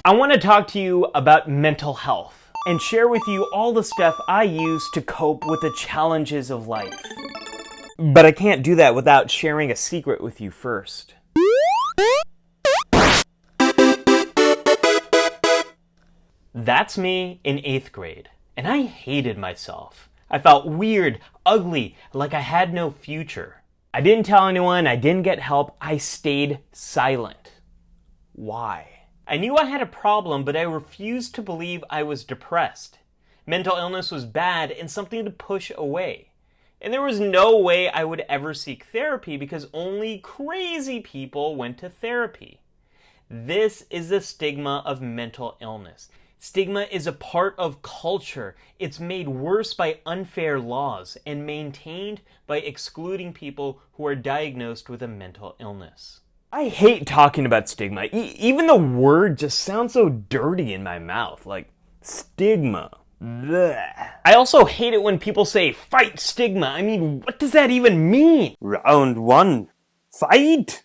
I want to talk to you about mental health and share with you all the stuff I use to cope with the challenges of life. But I can't do that without sharing a secret with you first. That's me in 8th grade, and I hated myself. I felt weird, ugly, like I had no future. I didn't tell anyone, I didn't get help, I stayed silent. Why? I knew I had a problem, but I refused to believe I was depressed. Mental illness was bad and something to push away. And there was no way I would ever seek therapy because only crazy people went to therapy. This is the stigma of mental illness. Stigma is a part of culture. It's made worse by unfair laws and maintained by excluding people who are diagnosed with a mental illness. I hate talking about stigma. Even the word just sounds so dirty in my mouth, like stigma. Blech. I also hate it when people say, fight stigma. I mean, what does that even mean? Round 1, fight!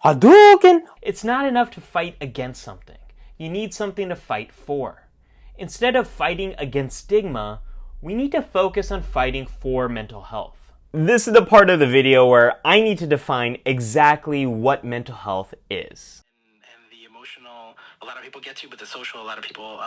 Hadouken! It's not enough to fight against something. You need something to fight for. Instead of fighting against stigma, we need to focus on fighting for mental health. This is the part of the video where I need to define exactly what mental health is. And the emotional, a lot of people get to, but the social, a lot of people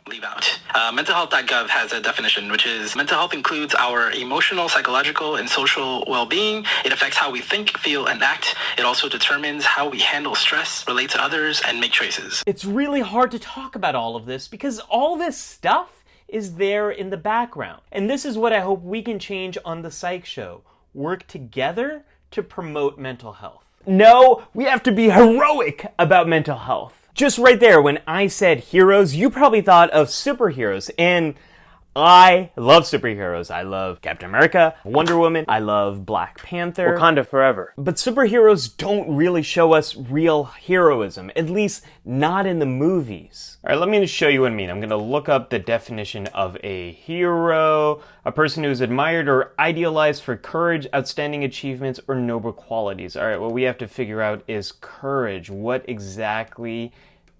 leave out. Mentalhealth.gov has a definition, which is mental health includes our emotional, psychological, and social well-being. It affects how we think, feel, and act. It also determines how we handle stress, relate to others, and make choices. It's really hard to talk about all of this because all this stuff is there in the background. And this is what I hope we can change on the Psych Show. Work together to promote mental health. No, we have to be heroic about mental health. Just right there, when I said heroes, you probably thought of superheroes, and I love superheroes. I love Captain America, Wonder Woman, I love Black Panther. Wakanda forever. But superheroes don't really show us real heroism, at least not in the movies. All right, let me just show you what I mean. I'm gonna look up the definition of a hero, a person who is admired or idealized for courage, outstanding achievements, or noble qualities. All right, what we have to figure out is courage. What exactly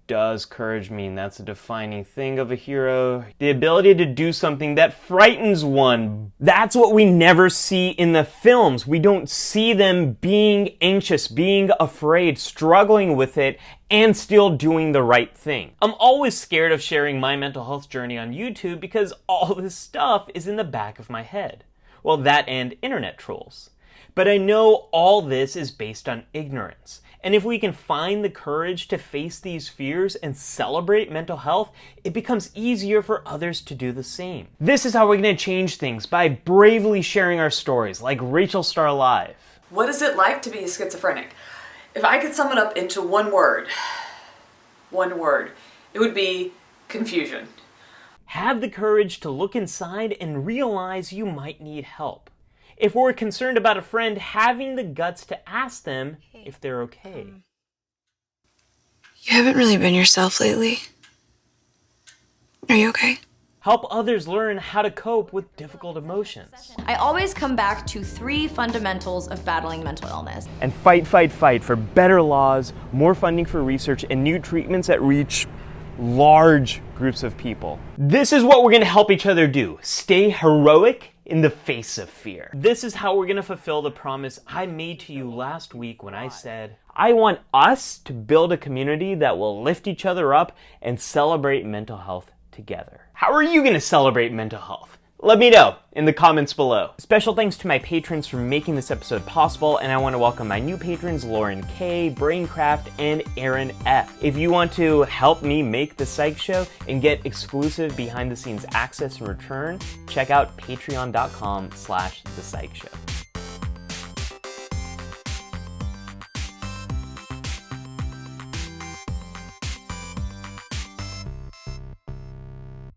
does courage mean? That's a defining thing of a hero. The ability to do something that frightens one. That's what we never see in the films. We don't see them being anxious, being afraid, struggling with it, and still doing the right thing. I'm always scared of sharing my mental health journey on YouTube because all this stuff is in the back of my head. Well, that and internet trolls. But I know all this is based on ignorance. And if we can find the courage to face these fears and celebrate mental health, it becomes easier for others to do the same. This is how we're going to change things, by bravely sharing our stories, like Rachel Star Live. What is it like to be schizophrenic? If I could sum it up into one word, it would be confusion. Have the courage to look inside and realize you might need help. If we're concerned about a friend, having the guts to ask them if they're okay. You haven't really been yourself lately. Are you okay? Help others learn how to cope with difficult emotions. I always come back to 3 fundamentals of battling mental illness. And fight, fight, fight for better laws, more funding for research, and new treatments that reach large groups of people. This is what we're going to help each other do. Stay heroic in the face of fear. This is how we're going to fulfill the promise I made to you last week when I said, I want us to build a community that will lift each other up and celebrate mental health together. How are you going to celebrate mental health? Let me know in the comments below. Special thanks to my patrons for making this episode possible, and I want to welcome my new patrons Lauren K, Braincraft, and Aaron F. If you want to help me make the Psych Show and get exclusive behind the scenes access in return, check out patreon.com/thepsychshow.